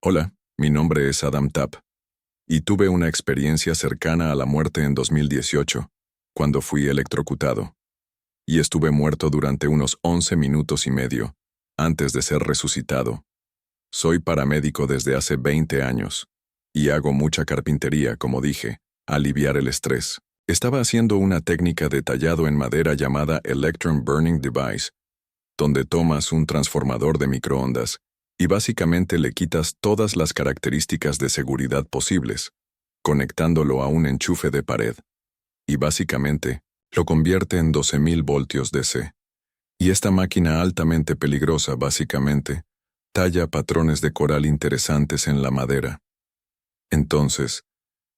Hola, mi nombre es Adam Tapp, y tuve una experiencia cercana a la muerte en 2018, cuando fui electrocutado, y estuve muerto durante unos 11 minutos y medio, antes de ser resucitado. Soy paramédico desde hace 20 años, y hago mucha carpintería, como dije, aliviar el estrés. Estaba haciendo una técnica de tallado en madera llamada Electron Burning Device, donde tomas un transformador de microondas y básicamente le quitas todas las características de seguridad posibles, conectándolo a un enchufe de pared, y básicamente lo convierte en 12.000 voltios DC. Y esta máquina altamente peligrosa, básicamente, talla patrones de coral interesantes en la madera. Entonces,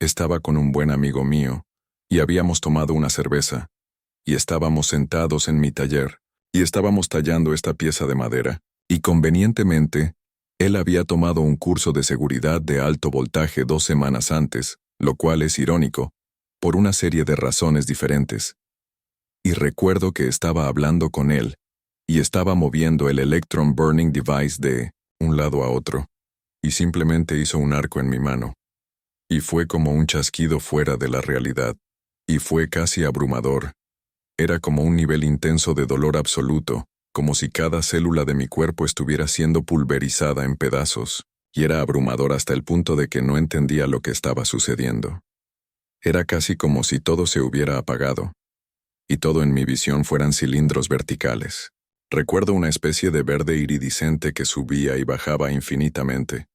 estaba con un buen amigo mío, y habíamos tomado una cerveza, y estábamos sentados en mi taller, y estábamos tallando esta pieza de madera, y convenientemente, él había tomado un curso de seguridad de alto voltaje 2 semanas antes, lo cual es irónico, por una serie de razones diferentes. Y recuerdo que estaba hablando con él, y estaba moviendo el Electron Burning Device de un lado a otro, y simplemente hizo un arco en mi mano. Y fue como un chasquido fuera de la realidad, y fue casi abrumador. Era como un nivel intenso de dolor absoluto, como si cada célula de mi cuerpo estuviera siendo pulverizada en pedazos, y era abrumador hasta el punto de que no entendía lo que estaba sucediendo. Era casi como si todo se hubiera apagado, y todo en mi visión fueran cilindros verticales. Recuerdo una especie de verde iridiscente que subía y bajaba infinitamente.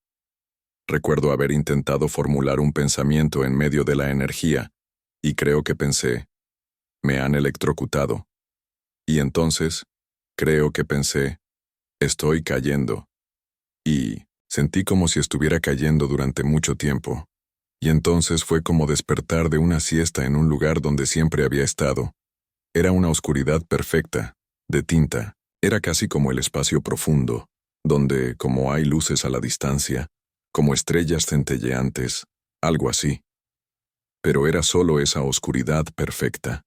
Recuerdo haber intentado formular un pensamiento en medio de la energía, y creo que pensé, me han electrocutado. Y entonces, creo que pensé, estoy cayendo. Y sentí como si estuviera cayendo durante mucho tiempo. Y entonces fue como despertar de una siesta en un lugar donde siempre había estado. Era una oscuridad perfecta, de tinta. Era casi como el espacio profundo, donde, como hay luces a la distancia, como estrellas centelleantes, algo así. Pero era solo esa oscuridad perfecta.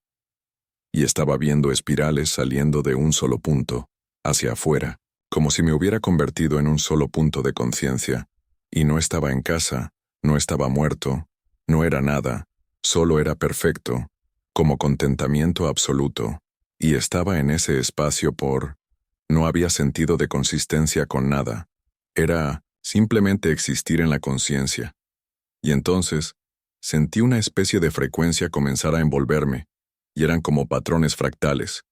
Y estaba viendo espirales saliendo de un solo punto, hacia afuera, como si me hubiera convertido en un solo punto de conciencia, y no estaba en casa, no estaba muerto, no era nada, solo era perfecto, como contentamiento absoluto, y estaba en ese espacio no había sentido de consistencia con nada, era simplemente existir en la conciencia. Y entonces, sentí una especie de frecuencia comenzar a envolverme, y eran como patrones fractales,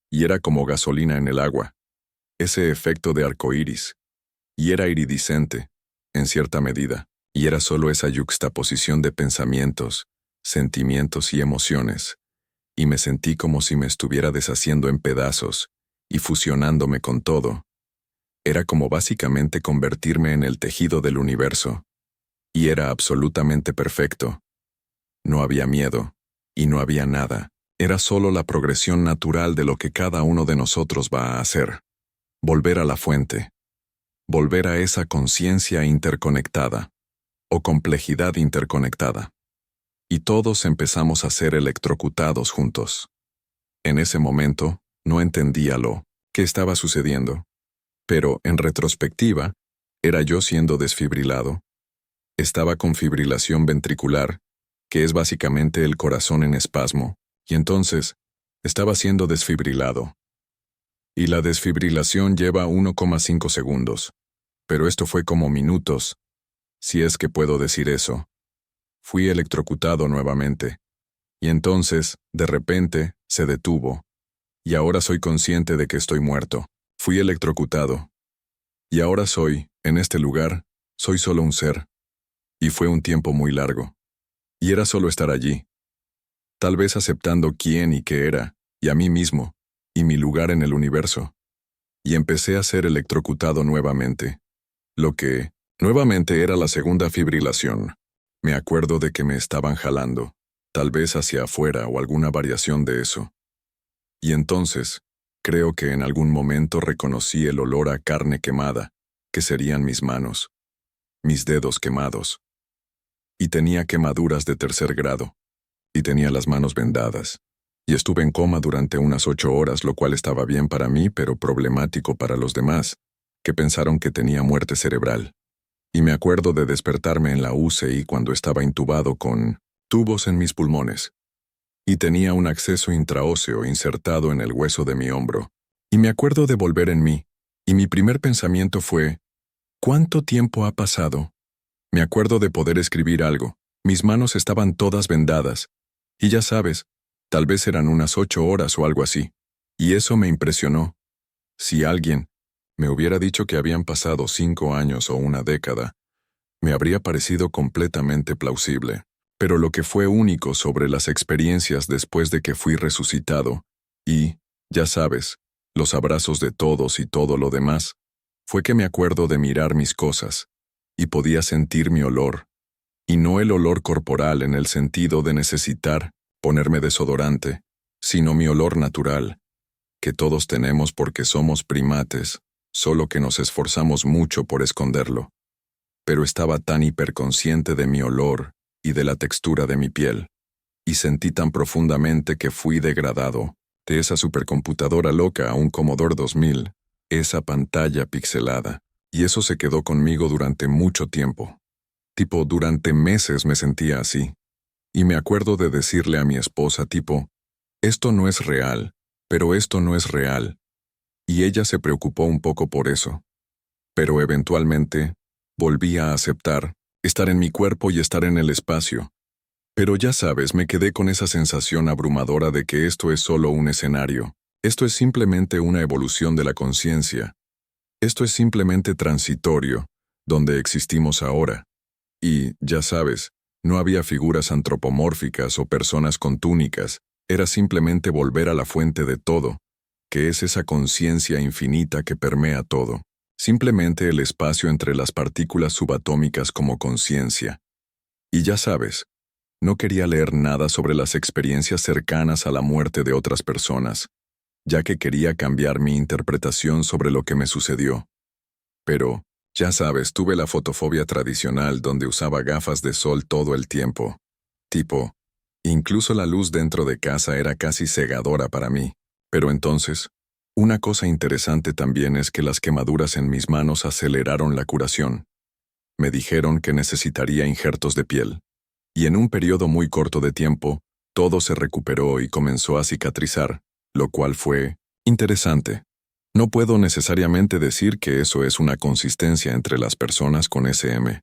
y era como gasolina en el agua, ese efecto de arcoíris, y era iridiscente, en cierta medida, y era solo esa yuxtaposición de pensamientos, sentimientos y emociones, y me sentí como si me estuviera deshaciendo en pedazos, y fusionándome con todo. Era como básicamente convertirme en el tejido del universo, y era absolutamente perfecto. No había miedo, y no había nada. Era solo la progresión natural de lo que cada uno de nosotros va a hacer. Volver a la fuente. Volver a esa conciencia interconectada, o complejidad interconectada. Y todos empezamos a ser electrocutados juntos. En ese momento, no entendía lo que estaba sucediendo. Pero, en retrospectiva, era yo siendo desfibrilado. Estaba con fibrilación ventricular, que es básicamente el corazón en espasmo. Y entonces, estaba siendo desfibrilado. Y la desfibrilación lleva 1,5 segundos. Pero esto fue como minutos, si es que puedo decir eso. Fui electrocutado nuevamente. Y entonces, de repente, se detuvo. Y ahora soy consciente de que estoy muerto. Fui electrocutado. Y ahora soy, en este lugar, soy solo un ser. Y fue un tiempo muy largo. Y era solo estar allí. Tal vez aceptando quién y qué era, y a mí mismo, y mi lugar en el universo. Y empecé a ser electrocutado nuevamente. Lo que, nuevamente era la segunda fibrilación. Me acuerdo de que me estaban jalando, tal vez hacia afuera o alguna variación de eso. Y entonces, creo que en algún momento reconocí el olor a carne quemada, que serían mis manos, mis dedos quemados. Y tenía quemaduras de 3er grado. Y tenía las manos vendadas, y estuve en coma durante unas 8 horas, lo cual estaba bien para mí, pero problemático para los demás, que pensaron que tenía muerte cerebral. Y me acuerdo de despertarme en la UCI cuando estaba intubado con tubos en mis pulmones. Y tenía un acceso intraóseo insertado en el hueso de mi hombro. Y me acuerdo de volver en mí. Y mi primer pensamiento fue, ¿cuánto tiempo ha pasado? Me acuerdo de poder escribir algo. Mis manos estaban todas vendadas. Y ya sabes, tal vez eran unas 8 horas o algo así. Y eso me impresionó. Si alguien me hubiera dicho que habían pasado 5 años o una década, me habría parecido completamente plausible. Pero lo que fue único sobre las experiencias después de que fui resucitado, y, ya sabes, los abrazos de todos y todo lo demás, fue que me acuerdo de mirar mis cosas, y podía sentir mi olor, y no el olor corporal en el sentido de necesitar ponerme desodorante, sino mi olor natural, que todos tenemos porque somos primates, solo que nos esforzamos mucho por esconderlo. Pero estaba tan hiperconsciente de mi olor y de la textura de mi piel, y sentí tan profundamente que fui degradado, de esa supercomputadora loca a un Commodore 2000, esa pantalla pixelada, y eso se quedó conmigo durante mucho tiempo. Durante meses me sentía así, y me acuerdo de decirle a mi esposa esto no es real, pero esto no es real, y ella se preocupó un poco por eso. Pero eventualmente, volví a aceptar, estar en mi cuerpo y estar en el espacio. Pero ya sabes, me quedé con esa sensación abrumadora de que esto es solo un escenario. Esto es simplemente una evolución de la conciencia. Esto es simplemente transitorio, donde existimos ahora. Y, ya sabes, no había figuras antropomórficas o personas con túnicas, era simplemente volver a la fuente de todo, que es esa conciencia infinita que permea todo. Simplemente el espacio entre las partículas subatómicas como conciencia. Y ya sabes, no quería leer nada sobre las experiencias cercanas a la muerte de otras personas, ya que quería cambiar mi interpretación sobre lo que me sucedió. Pero, ya sabes, tuve la fotofobia tradicional donde usaba gafas de sol todo el tiempo. Incluso la luz dentro de casa era casi cegadora para mí. Pero entonces, una cosa interesante también es que las quemaduras en mis manos aceleraron la curación. Me dijeron que necesitaría injertos de piel. Y en un periodo muy corto de tiempo, todo se recuperó y comenzó a cicatrizar, lo cual fue interesante. No puedo necesariamente decir que eso es una consistencia entre las personas con SM.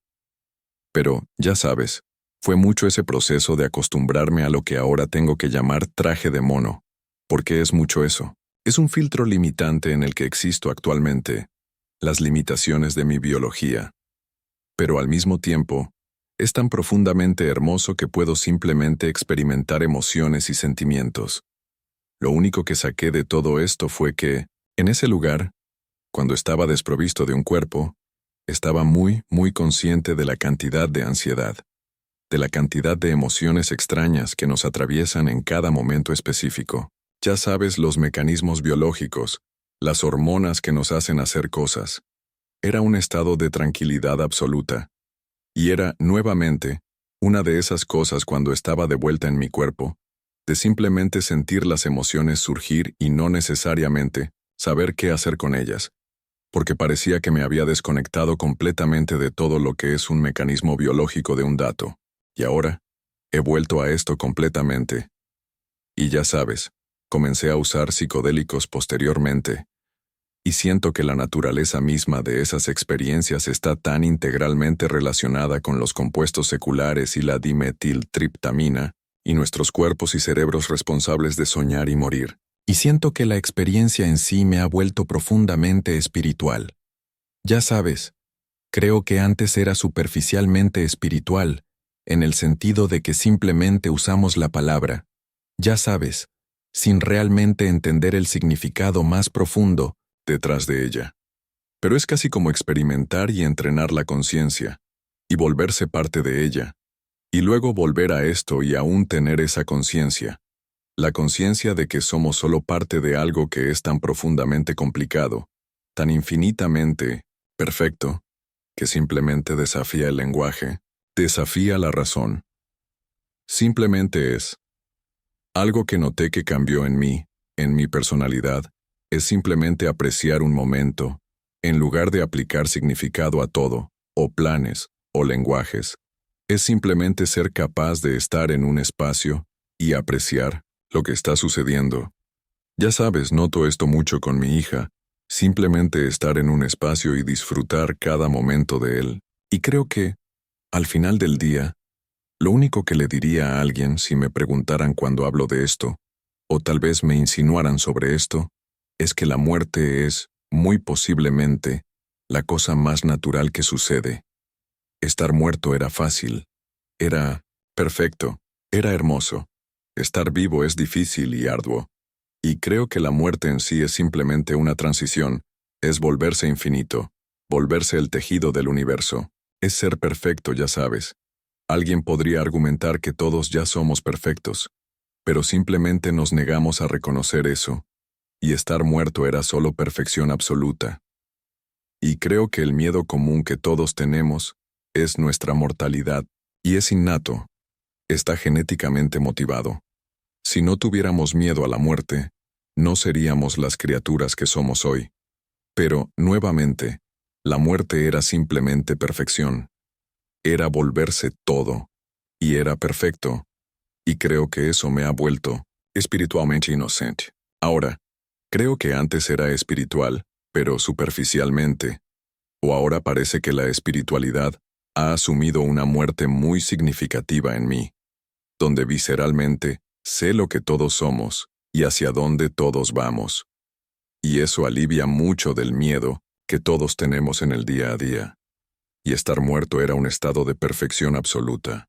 Pero, ya sabes, fue mucho ese proceso de acostumbrarme a lo que ahora tengo que llamar traje de mono. Porque es mucho eso. Es un filtro limitante en el que existo actualmente, las limitaciones de mi biología. Pero al mismo tiempo, es tan profundamente hermoso que puedo simplemente experimentar emociones y sentimientos. Lo único que saqué de todo esto fue que, en ese lugar, cuando estaba desprovisto de un cuerpo, estaba muy, muy consciente de la cantidad de ansiedad, de la cantidad de emociones extrañas que nos atraviesan en cada momento específico. Ya sabes, los mecanismos biológicos, las hormonas que nos hacen hacer cosas. Era un estado de tranquilidad absoluta. Y era, nuevamente, una de esas cosas cuando estaba de vuelta en mi cuerpo, de simplemente sentir las emociones surgir y no necesariamente saber qué hacer con ellas, porque parecía que me había desconectado completamente de todo lo que es un mecanismo biológico de un dato. Y ahora, he vuelto a esto completamente. Y ya sabes, comencé a usar psicodélicos posteriormente, y siento que la naturaleza misma de esas experiencias está tan integralmente relacionada con los compuestos seculares y la dimetiltriptamina, y nuestros cuerpos y cerebros responsables de soñar y morir. Y siento que la experiencia en sí me ha vuelto profundamente espiritual. Ya sabes, creo que antes era superficialmente espiritual, en el sentido de que simplemente usamos la palabra, ya sabes, sin realmente entender el significado más profundo detrás de ella. Pero es casi como experimentar y entrenar la conciencia, y volverse parte de ella, y luego volver a esto y aún tener esa conciencia, la conciencia de que somos solo parte de algo que es tan profundamente complicado, tan infinitamente perfecto, que simplemente desafía el lenguaje, desafía la razón. Simplemente es. Algo que noté que cambió en mí, en mi personalidad, es simplemente apreciar un momento, en lugar de aplicar significado a todo, o planes, o lenguajes. Es simplemente ser capaz de estar en un espacio y apreciar lo que está sucediendo. Ya sabes, noto esto mucho con mi hija, simplemente estar en un espacio y disfrutar cada momento de él. Y creo que, al final del día, lo único que le diría a alguien si me preguntaran cuando hablo de esto, o tal vez me insinuaran sobre esto, es que la muerte es, muy posiblemente, la cosa más natural que sucede. Estar muerto era fácil, era perfecto, era hermoso. Estar vivo es difícil y arduo. Y creo que la muerte en sí es simplemente una transición, es volverse infinito, volverse el tejido del universo, es ser perfecto, ya sabes. Alguien podría argumentar que todos ya somos perfectos, pero simplemente nos negamos a reconocer eso, y estar muerto era solo perfección absoluta. Y creo que el miedo común que todos tenemos es nuestra mortalidad, y es innato, está genéticamente motivado. Si no tuviéramos miedo a la muerte, no seríamos las criaturas que somos hoy. Pero, nuevamente, la muerte era simplemente perfección. Era volverse todo, y era perfecto, y creo que eso me ha vuelto espiritualmente inocente. Ahora, creo que antes era espiritual, pero superficialmente, o ahora parece que la espiritualidad ha asumido una muerte muy significativa en mí, donde visceralmente sé lo que todos somos y hacia dónde todos vamos. Y eso alivia mucho del miedo que todos tenemos en el día a día. Y estar muerto era un estado de perfección absoluta.